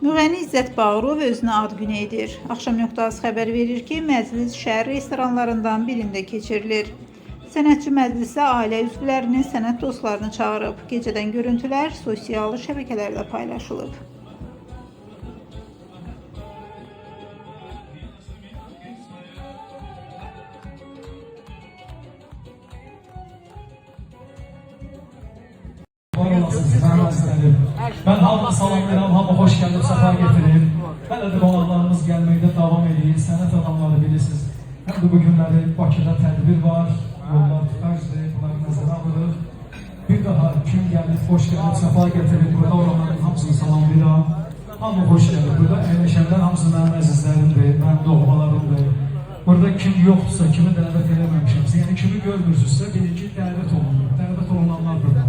Müğənni İzzət Bağırov özünə ad günü edir. Axşam nöqtası xəbər verir ki, məclis şəhər restoranlarından birində keçirilir. Sənətçi məclisə ailə üzvlərinin, sənət dostlarını çağırıb. Gecədən görüntülər sosial şəbəkələrdə paylaşılıb. Var olasınız, məmnunum. Ben hamı salamlayıram, hamı hoş gəlib, səfa getirir. Hələ də qonaqlarımız gəlməkdə davam edir. Sənət adamları bilirsiniz. Həm də bu günləri Bakıda tədbir var, yollar tıxacdır, bunları nəzərə alırıq. Bir daha kim gəlib, hoş gəlib, səfa getirir. Burada olanların hamısını salamlayıram. Hamı hoş gəlib. Burada əyləşənlər hamısı mənim əzizlərimdir, mənim doğmalarımdır. Burada kim yoxdursa, kimi dəvət eləməmişimsə, yəni kimi görmürsünüzsə, bilin ki, dəvət olunur. Dəvət olunanlar burada.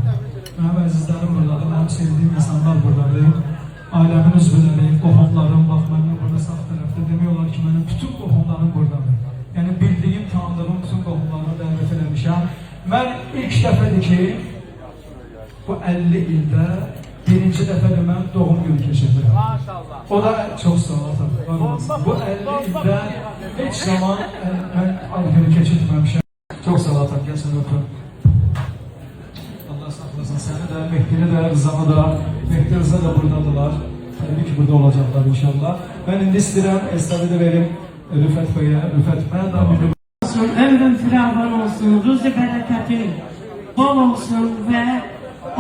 Mənim əzizlərim buradadır, mənim sevdiyim insanlar buradadır. Ailəmin üzvləri, qohumlarım, bax, mənim burada sağ tərəfdə demiyorlar ki, mənim bütün qohumlarım buradadır. Yəni bildiyim, tanıdığım bütün qohumlarını dəvət eləmişəm. Mən ilk dəfədir ki, bu 50 ildə birinci dəfədir mən doğum günü keçirdim. O da çox sağ olun. Bu 50 ildə heç zaman mən ad günü keçirtməmişəm. Çox sağ olun, gəlsin öpün. Səni də, Mehdini də, Rızanı da, Mehdi Rıza da buradadılar. Təbii ki, burada olacaqlar inşallah. Ben indi istəyirəm, estafede verim Rüfət Bey'e. Rüfət, mən də bildim. Ömrün firavan olsun, ruzi bərəkətin bol olsun və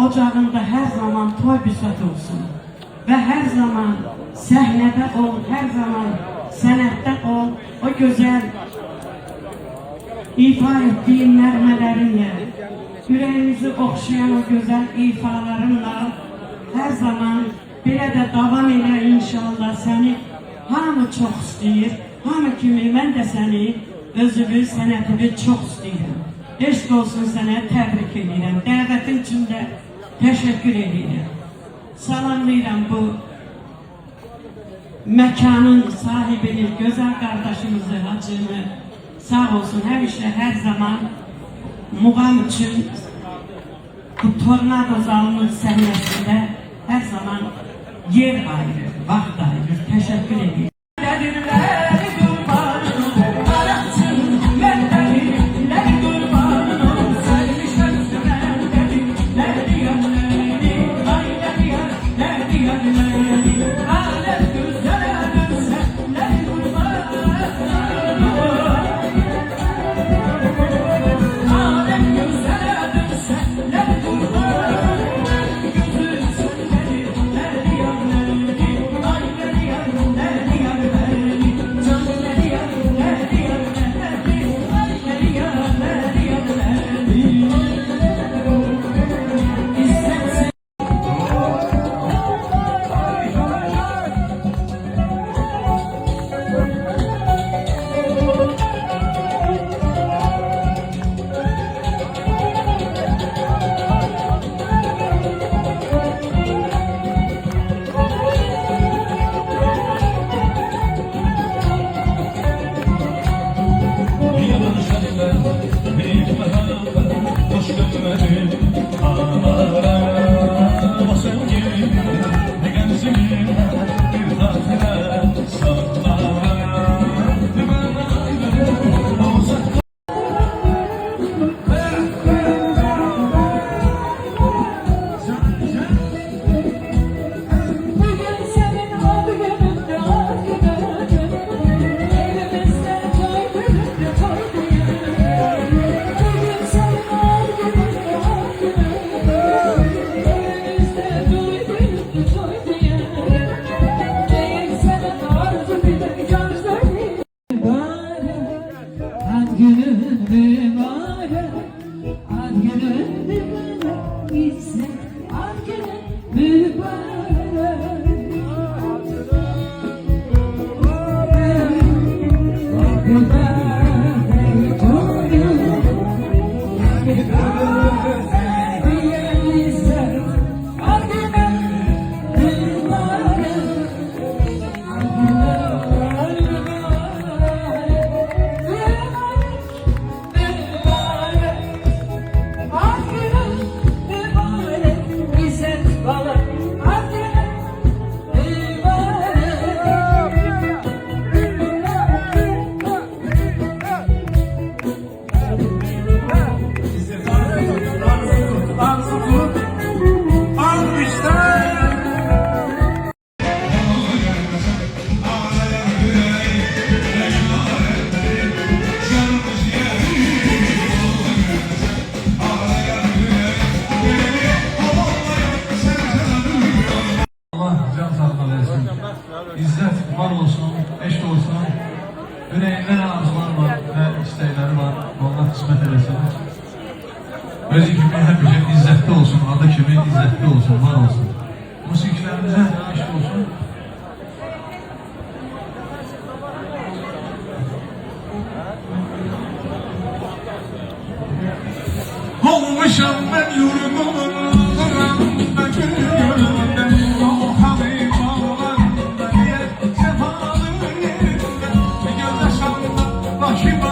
ocağında hər zaman toy büsət olsun. Və hər zaman səhnədə ol, hər zaman sənətdə ol, o gözəl ifa etdiyin nərmələrinlə, yüreğimizi okşayan o güzel ifalarınla her zaman belə də davam elə inşallah. Səni hamı çox istəyir, hamı kimi mən də səni, özünü, sənətini çox istəyirəm. Eşq olsun sənə, təbrik edirəm. Dəvətin üçün də təşəkkür edirəm. Salamlayıram bu məkanın sahibini, gözəl qardaşımızı, hacını. Sağ olsun, həmişə, hər zaman muğam için bu tornado zalının səhnəsində hər zaman yer ayırır, vaxt ayırır. Təşəkkür edirəm. Ürəyində nə arzular var, nə istəkləri var, Allah qismət eləsin. Özü kimi həmişə izzətli olsun, adı kimi izzətli olsun, var olsun. Musiqilərimizə eşq olsun. Olmuşam ben yurdumun kıranda gülümde, o habib ağlarında yer sefalı yerinde, göz yaşamda başıma